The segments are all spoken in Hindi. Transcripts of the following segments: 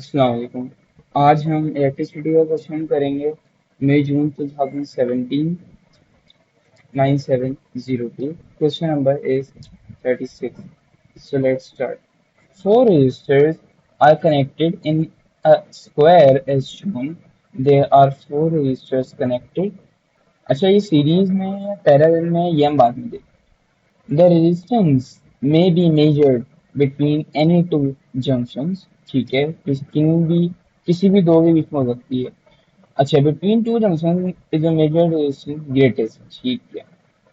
अस्सलाम वालेकुम। आज हम इलेक्ट्रिसिटी का क्वेश्चन करेंगे। मई जून 2017 9702। Question number is 36। So let's start. Four resistors are connected in a square as shown. There are four resistors connected. अच्छा, ये सीरीज में है या पैरेलल में है, ये हम बाद में देखें। The resistance may be measured between any two junctions. ठीक है, किसी भी दो के बीच में हो सकती है। अच्छा, between two junction is a major resistance greatest. ठीक है,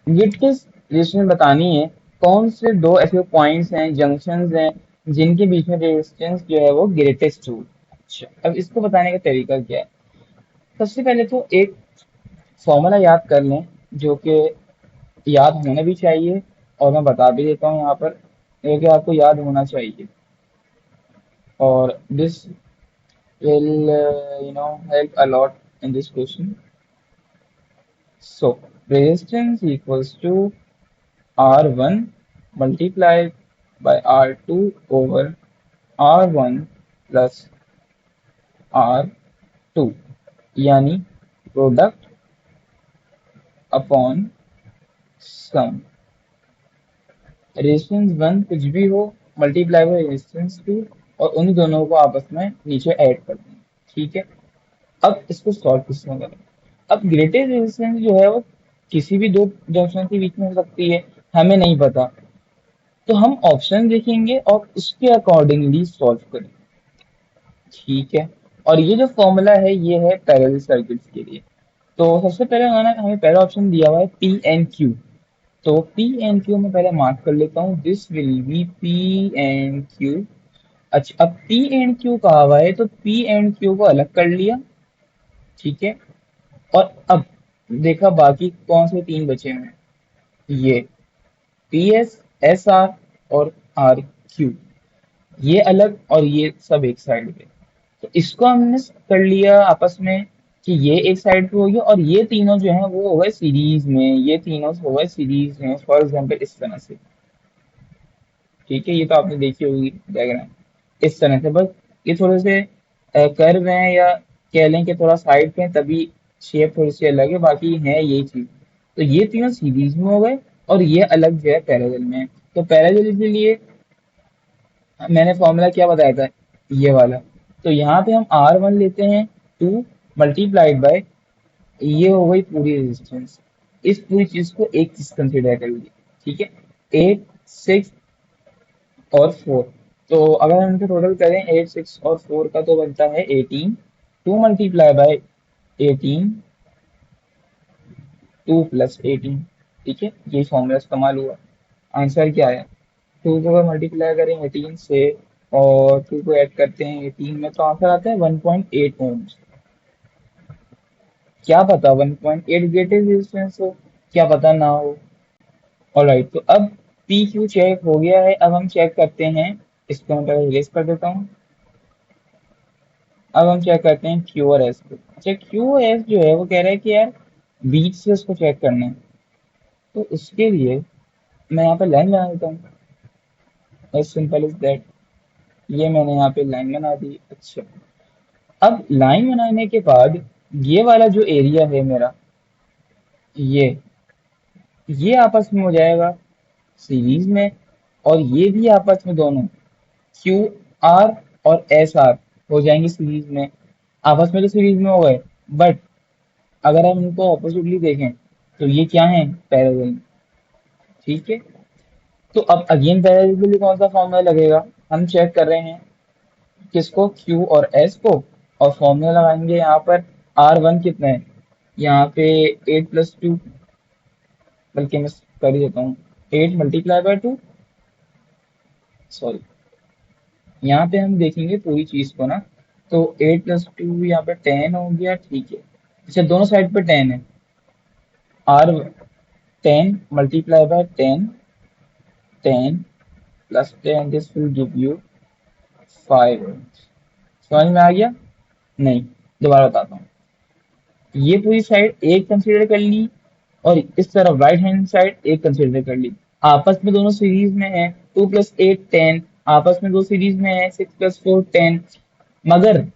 ग्रेटेस्ट रेजिस्टेंस बतानी है। कौन से दो ऐसे पॉइंट्स हैं, जंक्शंस हैं, जिनके बीच में रेजिस्टेंस जो है वो ग्रेटेस्ट हो। अच्छा, अब इसको बताने का तरीका क्या है। सबसे पहले तो एक फॉर्मूला याद कर लें, जो कि याद होना भी चाहिए, और मैं बता भी देता हूँ यहाँ पर, क्योंकि आपको याद होना चाहिए। और this will help a lot in this question. So resistance equals to R1 multiplied by R2 over R1 plus R2, यानी प्रोडक्ट अपॉन सम। रेजिस्टेंस वन कुछ भी हो, मल्टीप्लाई बाय रेजिस्टेंस टू, और उन दोनों को आपस में नीचे ऐड कर दें। ठीक है, अब इसको सॉल्व किस तरह करें। अब ग्रेटेस्ट रेजिस्टेंस जो है वो किसी भी दो जंक्शन के बीच में हो सकती है, हमें नहीं पता, तो हम ऑप्शन देखेंगे और उसके अकॉर्डिंगली सॉल्व करेंगे। ठीक है, और ये जो फॉर्मूला है ये है पैरेलल सर्किट्स के लिए। तो सबसे पहले उन्होंने हमें पहला ऑप्शन दिया हुआ है पी एन क्यू। तो पी एन क्यू में पहले मार्क कर लेता हूँ, this will be P N Q. अच्छा, अब पी एंड क्यू कहा हुआ है तो पी एंड क्यू को अलग कर लिया। ठीक है, और अब देखा बाकी कौन से तीन बचे हैं। ये पी एस, एस आर और आर क्यू, ये अलग और ये सब एक साइड पे। तो इसको हमने कर लिया आपस में कि ये एक साइड पे हो गया, और ये तीनों जो हैं वो हो गए सीरीज में, ये तीनों हो गए सीरीज में, फॉर एग्जांपल इस तरह से। ठीक है, ये तो आपने देखी होगी डायग्राम, इस तरह से। बस ये थोड़े से कर्व हैं, या कह लें कि थोड़ा साइड पे हैं, तभी शेप थोड़ी सी अलग है, बाकी है यही चीज। तो ये तीनों सीरीज में हो गए, और ये अलग जो है पैरेलल में है। तो पैरेलल के लिए मैंने फॉर्मूला क्या बताया था, ये वाला। तो यहाँ पे हम R1 लेते हैं 2 मल्टीप्लाइड बाय, ये हो गई पूरी रेजिस्टेंस। इस पूरी चीज को एक चीज कंसिडर कर लीजिए। ठीक है, 8, 6 और 4। तो अगर हम इनको टोटल करें 8, 6 और 4 का, तो बनता है 18। 2 मल्टीप्लाई बाय 18, 2 प्लस 18। ठीक है, ये फॉर्मूला इस्तेमाल हुआ। आंसर क्या है, 2 को अगर मल्टीप्लाई करें 18 से और 2 को ऐड करते हैं 18 में, तो आंसर आता है 1.8 ओम्स। क्या पता 1.8 ग्रेटेस्ट रेजिस्टेंस हो, क्या पता ना हो। ऑलराइट, तो अब पी क्यू चेक हो गया है। अब हम चेक करते हैं, इसको मैं पहले इरेज कर देता हूँ। अब हम चेक करते हैं क्यू और एस को। अच्छा, क्यू और एस जो है वो कह रहा है कि यार बीच से उसको चेक करना है, तो उसके लिए मैं यहाँ पे लाइन बना देता हूँ। एज सिंपल इज दैट, ये मैंने यहाँ पे लाइन बना दी। अच्छा, अब लाइन बनाने के बाद ये वाला जो एरिया है मेरा, ये आपस में हो जाएगा सीरीज में, और ये भी आपस में दोनों क्यू आर और एस आर हो जाएंगे सीरीज में। आपस में तो सीरीज में हो गए, बट अगर हम इनको ऑपोजिटली देखें तो ये क्या है, पैरेलल। ठीक है, तो अब अगेन पैरेलल के लिए कौन सा फॉर्मूला लगेगा, हम चेक कर रहे हैं किसको, क्यू और एस को, और फॉर्मूला लगाएंगे यहाँ पर। आर वन कितना है यहाँ पे, 8 + 2, बल्कि मैं कर ही देता हूँ, 8 मल्टीप्लाई बाय 2। सॉरी, यहाँ पे हम देखेंगे पूरी चीज को ना, तो 8 + 2 यहाँ पे 10 हो गया। ठीक है, अच्छा दोनों साइड पे 10 है। R 10 multiply by 10, 10 plus 10, this will give you 5। समझ में आ गया, नहीं दोबारा बताता हूँ। ये पूरी साइड एक कंसीडर कर ली, और इस तरफ राइट हैंड साइड एक कंसीडर कर ली। आपस में दोनों सीरीज में है, 2 + 8 10, आपस में दो सीरीज में है, 6 + 4 10। मगर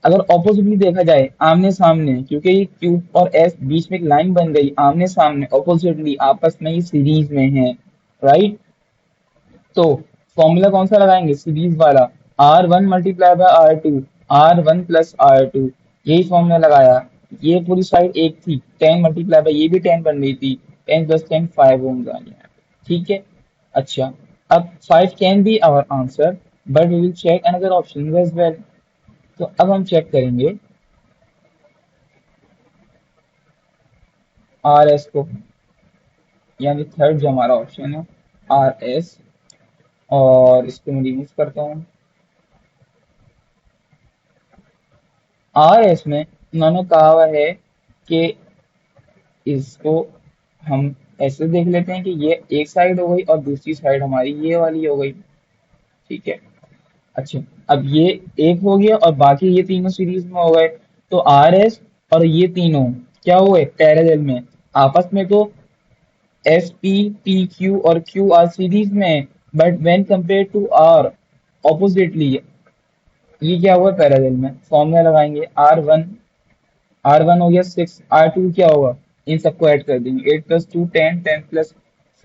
अगर ऑपोजिटली देखा जाए आमने सामने, क्योंकि ये क्यूब और एस बीच में एक लाइन बन गई आमने सामने ऑपोजिटली आपस में ही सीरीज में है, राइट। तो फॉर्मूला कौन सा लगाएंगे, सीरीज वाला, R1 multiply by R2, R1 plus R2, यही फॉर्मूला लगाया। ये पूरी साइड एक थी, 10 मल्टीप्लाई बाय ये भी 10 बन गई थी, 10 प्लस 10 5 ओम्स आ गया, ठीक है। अच्छा, अब 5 can be our answer, but we will check another option as well. तो अब हम चेक करेंगे आर एस को, यानी थर्ड जो हमारा ऑप्शन है आर एस, और इसको मैं रिमूव करता हूँ। आर एस में उन्होंने कहा हुआ है कि इसको हम ऐसे देख लेते हैं कि ये एक साइड हो गई और दूसरी साइड हमारी ये वाली हो गई, ठीक है। अच्छा, अब ये एक हो गया और बाकी ये तीनों सीरीज में हो गए, तो आर एस और ये तीनों क्या हुए, पैरेलल में। आपस में तो एस पी पी क्यू और क्यू आर सीरीज में, but when compare to R oppositely, ये क्या हुआ, पैरेलल में। फॉर्मूला लगाएंगे, आर वन हो गया 6, R2 क्या होगा, इन सबको ऐड कर देंगे, 8 प्लस 2 10, 10 प्लस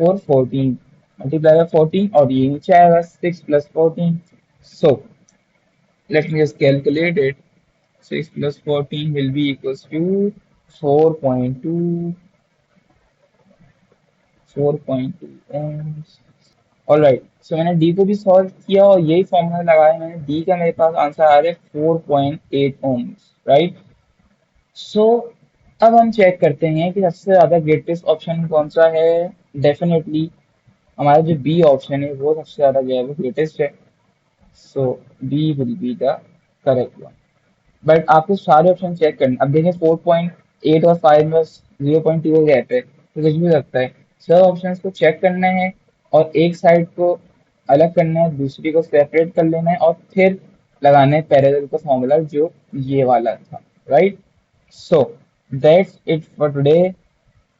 4 14, मल्टीप्लाई बाय 14, और ये नीचे आएगा 6 plus 14। So let me just calculate it, 6 plus 14 will be equals to 4.2, 4.2 ohms। Alright, सो मैंने डी को भी सॉल्व किया और यही फॉर्मूला लगाया मैंने, डी का मेरे पास आंसर आ रहा है 4.8 ohms, राइट। सो अब हम चेक करते हैं कि सबसे ज्यादा ग्रेटेस्ट ऑप्शन कौन सा है। डेफिनेटली हमारा जो बी ऑप्शन है वो सबसे ज्यादा जो है वो ग्रेटेस्ट है। So B will be the correct one. But आपको सारे ऑप्शन चेक करने, अब देखें 4.8 और 5 में 0.2 का गैप है, तो कुछ भी लगता है। सब ऑप्शंस को चेक करना है और एक साइड को अलग करना है, दूसरी को सेपरेट कर लेना है और फिर लगाना है पैरेलल का फॉर्मूला जो ये वाला था, right. So that's it for today.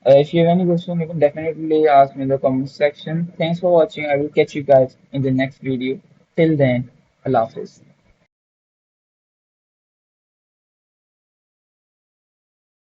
If you have any question, you can definitely ask me in the comment section. Thanks for watching. I will catch you guys in the next video. Till then, Allah Hafiz.